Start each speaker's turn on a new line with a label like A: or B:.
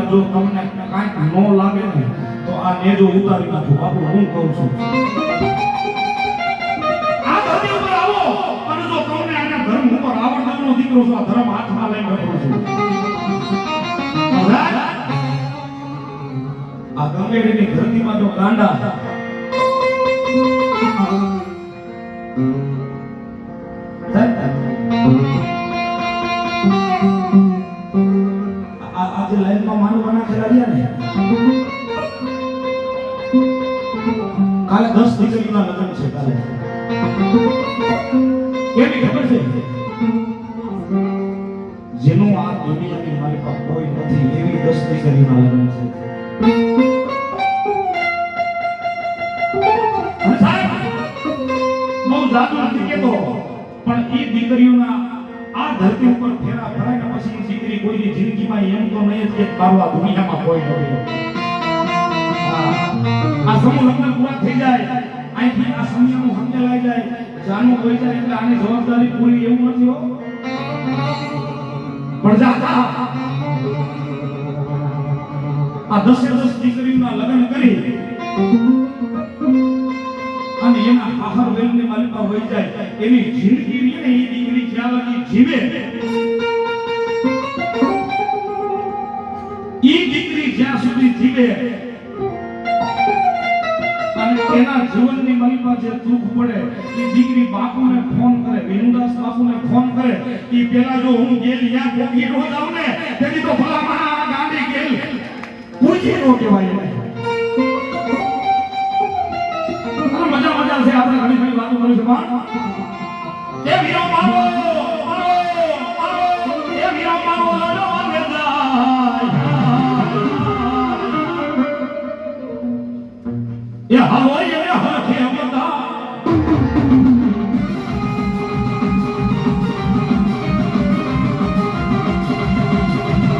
A: જો તમને કાંઈક નો લાગે ને તો આ નેજો ઉતારી નાખો બાપુ હું કહું છું આ ધરતી ઉપર આવો અને જો તમને આના ધર્મ ઉપર આવડનો દીકરો છો આ ધર્મ હાથમાં લઈને બેઠો છું આ ગંગેડીની ધરતીમાં જો ગાંડા કાલે 10 દીકરીના લગ્ન છે કાલે કેવી ખબર છે જેનું આ દુનિયાની મારી પાસે કોઈ નથી એવી 10 દીકરીના લગ્ન છે અને સાહેબ બહુ જાદુ નથી કેતો પણ એ દીકરીઓના આ ધરતી ઉપર ફેરા ફરાય ને પછી દીકરી કોઈની જિંદગીમાં એમ તો નહીં કે તારવા દુનિયામાં કોઈ નથી આ સમૂહ લગ્ન પૂરા થઈ જાય અહીંથી આ સમયનું સમજલાઈ જાય જાનનું કોઈ જાય એટલે આની જવાબદારી પૂરી એવું નથી હો પણ જાતા આ 10 દીકરીના લગ્ન કરી અને એના આહાર વેલની માલિકા હોય જાય એની જિંદગી ને એ દીકરી જ્યાં લગી જીવે એ દીકરી જ્યાં સુધી જીવે એના જીવનની માલિકા જે દુઃખ પડે એ દીકરી બાપુને ફોન કરે વિનુદાસ બાપુને ફોન કરે કે પેલા જો હું ગેલ યા પોકી નો જાવ ને તેની તો ભલા મારા ગાંડી ગેલ પૂછી નો કહેવાય મજા છે આપણે ઘણી વાતો કરી છે પણ એ વીરો મારો